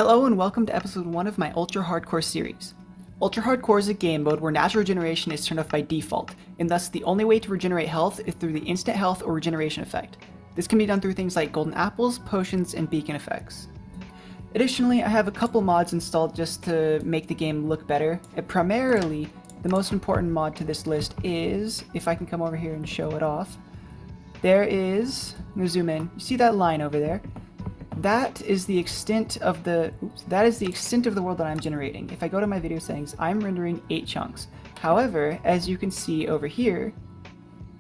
Hello and welcome to episode 1 of my Ultra Hardcore series. Ultra Hardcore is a game mode where natural regeneration is turned off by default, and thus the only way to regenerate health is through the instant health or regeneration effect. This can be done through things like golden apples, potions, and beacon effects. Additionally, I have a couple mods installed just to make the game look better, and primarily the most important mod to this list is, if I can come over here and show it off, there is, I'm going to zoom in, you see that line over there? That is the extent of the world that I'm generating. If I go to my video settings, I'm rendering 8 chunks. However, as you can see over here,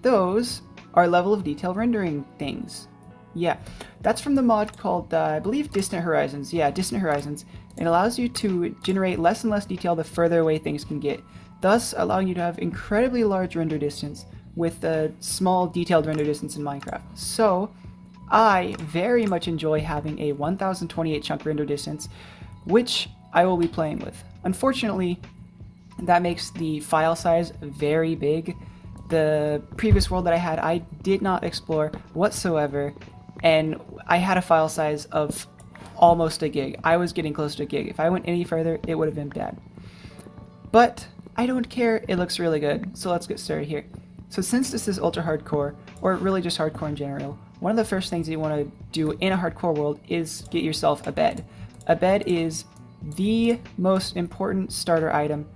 those are level of detail rendering things. Yeah, that's from the mod called, I believe, Distant Horizons. Yeah, Distant Horizons. It allows you to generate less and less detail the further away things can get, thus allowing you to have incredibly large render distance with a small detailed render distance in Minecraft. So, I very much enjoy having a 1028 chunk render distance, which I will be playing with. Unfortunately, that makes the file size very big. The previous world that I had, I did not explore whatsoever, and I had a file size of almost a gig. I was getting close to a gig. If I went any further, it would have been bad. But I don't care, it looks really good, so let's get started here. So since this is ultra hardcore, or really just hardcore in general, one of the first things you want to do in a hardcore world is get yourself a bed. A bed is the most important starter item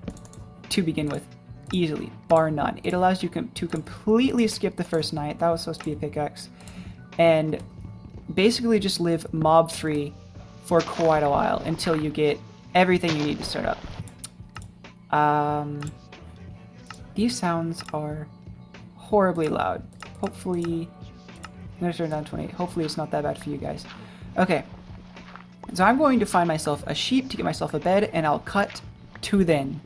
to begin with, easily, bar none. It allows you to completely skip the first night, that was supposed to be a pickaxe, and basically just live mob free for quite a while until you get everything you need to start up. These sounds are horribly loud. Hopefully, I'm going to turn down 28. Hopefully it's not that bad for you guys. Okay, so I'm going to find myself a sheep to get myself a bed, and I'll cut to then.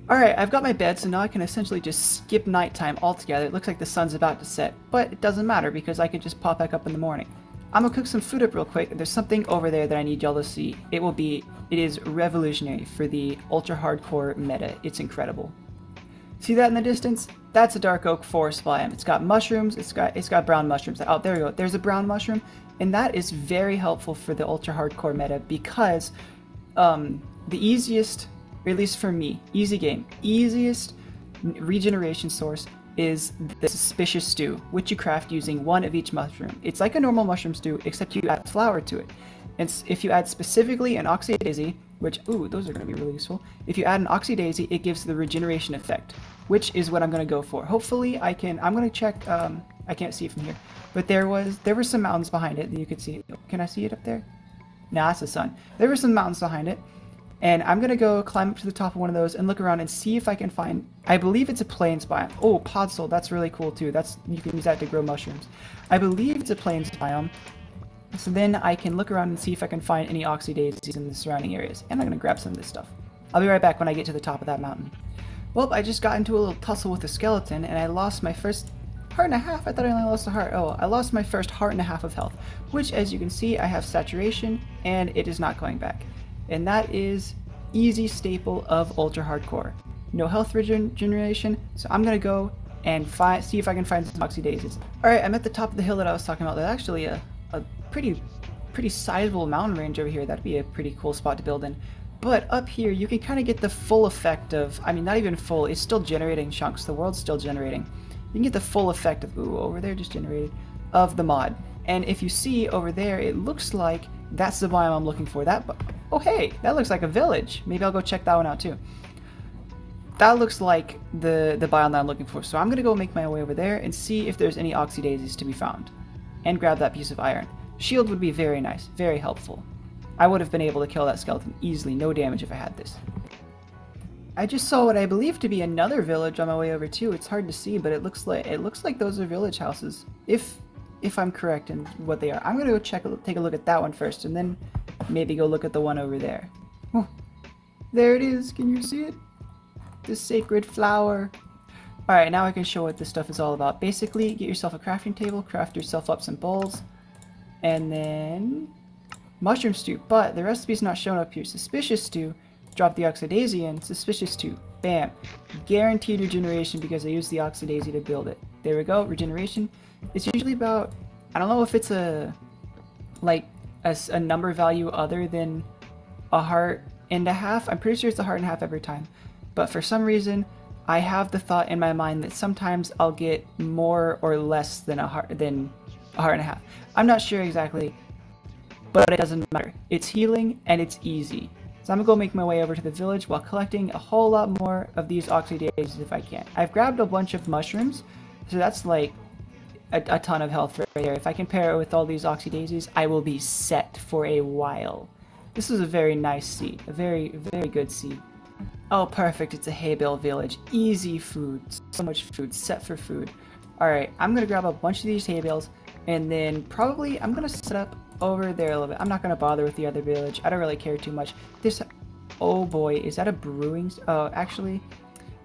Alright, I've got my bed, so now I can essentially just skip nighttime altogether. It looks like the sun's about to set, but it doesn't matter because I can just pop back up in the morning. I'm going to cook some food up real quick. There's something over there that I need y'all to see. It is revolutionary for the ultra hardcore meta. It's incredible. See that in the distance? That's a dark oak forest biome. It's got mushrooms, it's got brown mushrooms. Oh, there we go. There's a brown mushroom, and that is very helpful for the ultra hardcore meta because the easiest, or at least for me, easiest regeneration source is the suspicious stew, which you craft using one of each mushroom. It's like a normal mushroom stew, except you add flour to it. And if you add specifically an oxydaisy, which, ooh, those are going to be really useful. If you add an oxydaisy, it gives the regeneration effect, which is what I'm going to go for. Hopefully I'm going to check, I can't see it from here, but there were some mountains behind it that you could see. Can I see it up there? Nah, that's the sun. There were some mountains behind it, and I'm going to go climb up to the top of one of those and look around and see if I can find, I believe it's a plains biome. Oh, podzol, that's really cool too. You can use that to grow mushrooms. I believe it's a plains biome. So then I can look around and see if I can find any oxydaisies in the surrounding areas. And I'm going to grab some of this stuff. I'll be right back when I get to the top of that mountain. Well, I just got into a little tussle with a skeleton, and I lost my first heart and a half. I thought I only lost a heart. Oh, I lost my first heart and a half of health, which, as you can see, I have saturation, and it is not going back. And that is easy staple of ultra hardcore. No health regeneration, so I'm going to go and see if I can find some oxydaisies. Alright, I'm at the top of the hill that I was talking about. There's actually a pretty sizable mountain range over here. That'd be a pretty cool spot to build in. But up here, you can kind of get the full effect of, I mean, not even full, it's still generating chunks. The world's still generating. You can get the full effect of, ooh, over there just generated, of the mod. And if you see over there, it looks like that's the biome I'm looking for. Oh hey, that looks like a village. Maybe I'll go check that one out too. That looks like the biome that I'm looking for. So I'm gonna go make my way over there and see if there's any oxydaisies to be found. And grab that piece of iron. Shield would be very nice, very helpful. I would have been able to kill that skeleton easily, no damage if I had this. I just saw what I believe to be another village on my way over too. It's hard to see, but it looks like those are village houses. If I'm correct in what they are. I'm gonna go take a look at that one first, and then maybe go look at the one over there. Oh, there it is. Can you see it? The sacred flower. Alright, now I can show what this stuff is all about. Basically, get yourself a crafting table, craft yourself up some bowls, and then mushroom stew. But the recipe's not shown up here. Suspicious stew, drop the oxydaisy in. Suspicious stew, bam. Guaranteed regeneration because I used the oxydaisy to build it. There we go, regeneration. It's usually about, I don't know if it's like a number value other than a heart and a half. I'm pretty sure it's a heart and a half every time. But for some reason, I have the thought in my mind that sometimes I'll get more or less than a heart and a half. I'm not sure exactly, but it doesn't matter. It's healing and it's easy. So I'm gonna go make my way over to the village while collecting a whole lot more of these oxydases if I can. I've grabbed a bunch of mushrooms, so that's like a ton of health right there. If I can pair it with all these oxydases, I will be set for a while. This is a very nice seed, a very, very good seed. Oh, perfect, it's a hay bale village. Easy food, so much food, set for food. Alright, I'm gonna grab a bunch of these hay bales, and then probably I'm gonna set up over there a little bit. I'm not gonna bother with the other village. I don't really care too much. This, oh boy, is that a brewing? Oh, actually,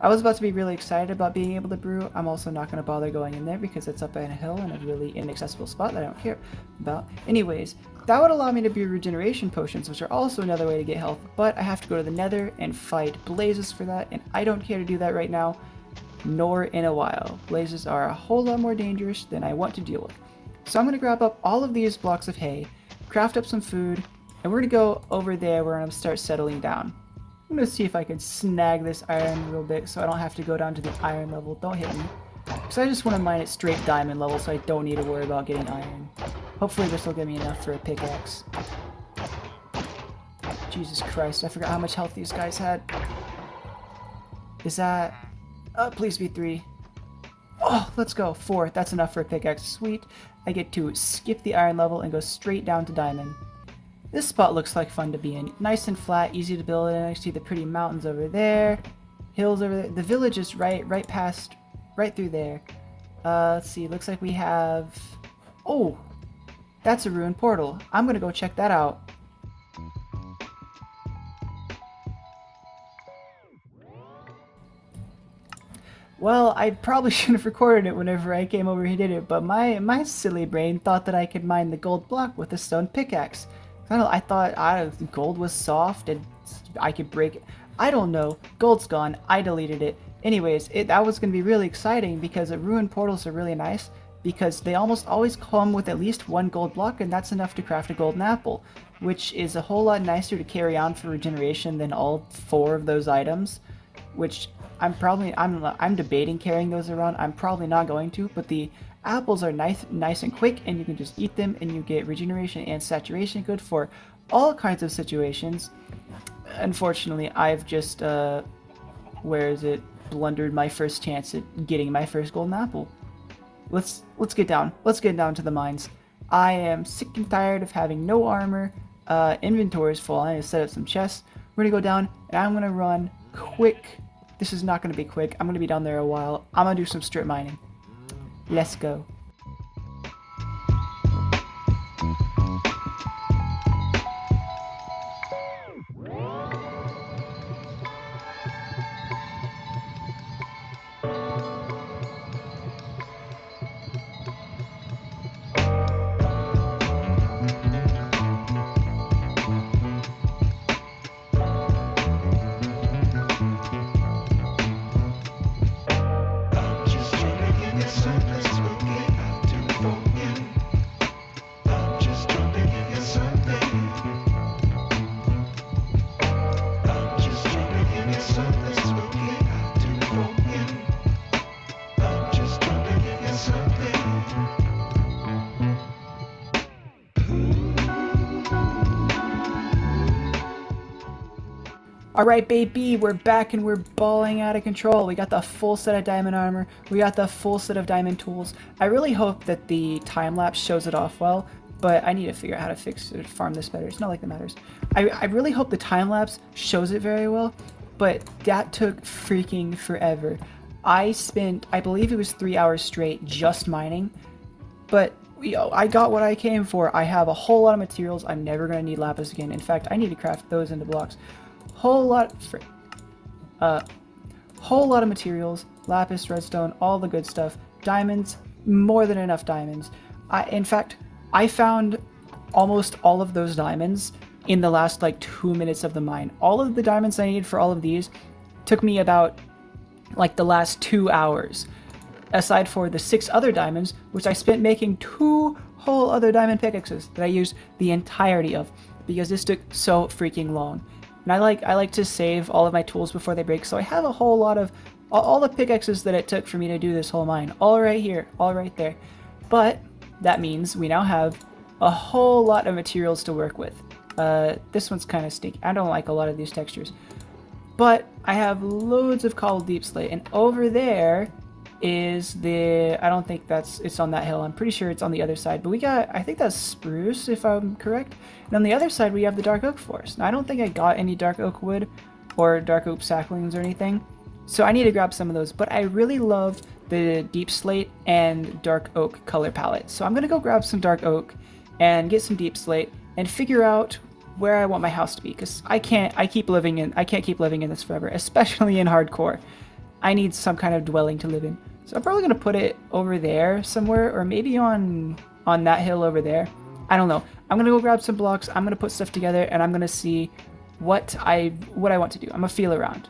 I was about to be really excited about being able to brew. I'm also not gonna bother going in there because it's up on a hill in a really inaccessible spot that I don't care about. Anyways, that would allow me to brew regeneration potions, which are also another way to get health, but I have to go to the nether and fight blazes for that, and I don't care to do that right now, nor in a while. Blazes are a whole lot more dangerous than I want to deal with. So I'm going to grab up all of these blocks of hay, craft up some food, and we're going to go over there where I'm going to start settling down. I'm going to see if I can snag this iron a little bit so I don't have to go down to the iron level. Don't hit me. Because I just want to mine it straight diamond level so I don't need to worry about getting iron. Hopefully this will give me enough for a pickaxe. Jesus Christ, I forgot how much health these guys had. Is that... Oh, please be 3. Oh, let's go. 4. That's enough for a pickaxe. Sweet. I get to skip the iron level and go straight down to diamond. This spot looks like fun to be in. Nice and flat, easy to build in. I see the pretty mountains over there. Hills over there. The village is right through there. Let's see. Looks like we have... Oh! That's a ruined portal. I'm gonna go check that out. Well, I probably shouldn't have recorded it whenever I came over and did it, but my silly brain thought that I could mine the gold block with a stone pickaxe. I thought gold was soft and I could break it. I don't know. Gold's gone. I deleted it. Anyways, that was going to be really exciting because ruined portals are really nice because they almost always come with at least 1 gold block, and that's enough to craft a golden apple, which is a whole lot nicer to carry on for regeneration than all 4 of those items, which I'm debating carrying those around. I'm probably not going to, but the apples are nice and quick, and you can just eat them and you get regeneration and saturation, good for all kinds of situations. Unfortunately, I've just blundered my first chance at getting my first golden apple. Let's get down. Let's get down to the mines. I am sick and tired of having no armor. Inventory is full. I need to set up some chests. We're gonna go down and I'm gonna run quick. This is not gonna be quick. I'm gonna be down there a while. I'm gonna do some strip mining. Let's go. Alright baby, we're back and we're balling out of control. We got the full set of diamond armor, we got the full set of diamond tools. I really hope that the time-lapse shows it off well, but I need to figure out how to farm this better. It's not like that matters. I really hope the time-lapse shows it very well, but that took freaking forever. I spent, I believe it was 3 hours straight just mining, but I got what I came for. I have a whole lot of materials. I'm never going to need lapis again. In fact, I need to craft those into blocks. Whole lot of materials, lapis, redstone, all the good stuff, diamonds, more than enough diamonds. In fact, I found almost all of those diamonds in the last like 2 minutes of the mine. All of the diamonds I needed for all of these took me about like the last 2 hours, aside for the 6 other diamonds, which I spent making 2 whole other diamond pickaxes that I used the entirety of because this took so freaking long. And I like to save all of my tools before they break, so I have a whole lot of all the pickaxes that it took for me to do this whole mine, all right here, all right there. But that means we now have a whole lot of materials to work with. This one's kind of stinky. I don't like a lot of these textures. But I have loads of cobbled deep slate, and over there is the, I don't think it's on that hill. I'm pretty sure it's on the other side, but we got, I think that's spruce if I'm correct. And on the other side we have the dark oak forest. Now I don't think I got any dark oak wood or dark oak saplings or anything, so I need to grab some of those, but I really love the deep slate and dark oak color palette. So I'm gonna go grab some dark oak and get some deep slate and figure out where I want my house to be, because I can't keep living in this forever, especially in hardcore. I need some kind of dwelling to live in. So I'm probably gonna put it over there somewhere, or maybe on that hill over there. I don't know. I'm gonna go grab some blocks, I'm gonna put stuff together, and I'm gonna see what I want to do. I'm gonna feel around.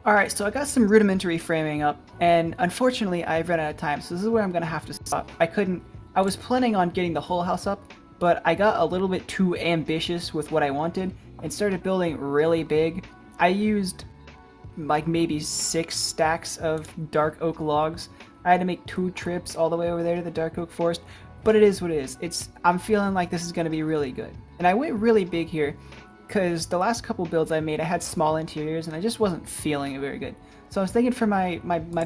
Alright, so I got some rudimentary framing up, and unfortunately I've run out of time, so this is where I'm gonna have to stop. I was planning on getting the whole house up, but I got a little bit too ambitious with what I wanted and started building really big. I used like maybe 6 stacks of dark oak logs. I had to make 2 trips all the way over there to the dark oak forest, but it is what it is. I'm feeling like this is gonna be really good. And I went really big here, because the last couple builds I made, I had small interiors and I just wasn't feeling it very good. So I was thinking for my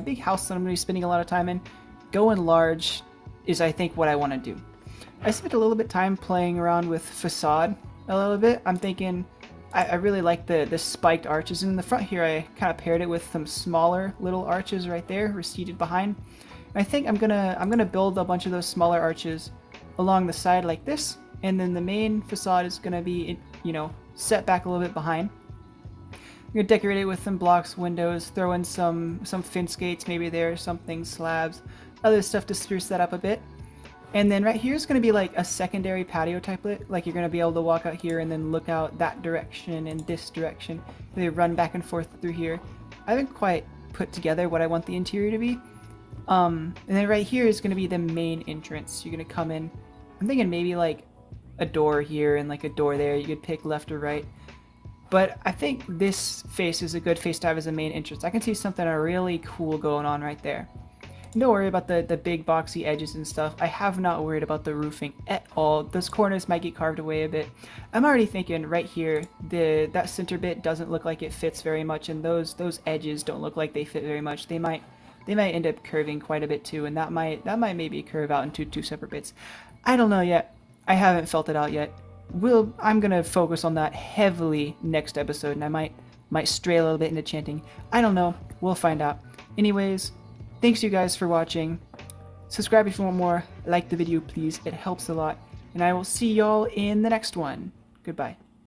big house that I'm going to be spending a lot of time in, going large is I think what I want to do. I spent a little bit of time playing around with facade a little bit. I'm thinking I really like the spiked arches, and in the front here I kind of paired it with some smaller little arches right there receded behind. And I think I'm gonna build a bunch of those smaller arches along the side like this, and then the main facade is gonna be, you know, set back a little bit behind. I'm gonna decorate it with some blocks, windows, throw in some fence gates maybe there, something, slabs, other stuff to spruce that up a bit. And then right here is gonna be like a secondary patio typelet, like you're gonna be able to walk out here and then look out that direction and this direction. They run back and forth through here. I haven't quite put together what I want the interior to be. And then right here is gonna be the main entrance. You're gonna come in. I'm thinking maybe like a door here and like a door there. You could pick left or right, but I think this face is a good face to have as a main entrance. I can see something really cool going on right there. Don't worry about the big boxy edges and stuff. I have not worried about the roofing at all. Those corners might get carved away a bit. I'm already thinking right here, that center bit doesn't look like it fits very much, and those edges don't look like they fit very much. They might end up curving quite a bit too, and that might maybe curve out into 2 separate bits. I don't know yet. I haven't felt it out yet. I'm gonna focus on that heavily next episode, and I might stray a little bit into chanting. I don't know. We'll find out. Anyways, thanks you guys for watching. Subscribe if you want more. Like the video, please. It helps a lot. And I will see y'all in the next one. Goodbye.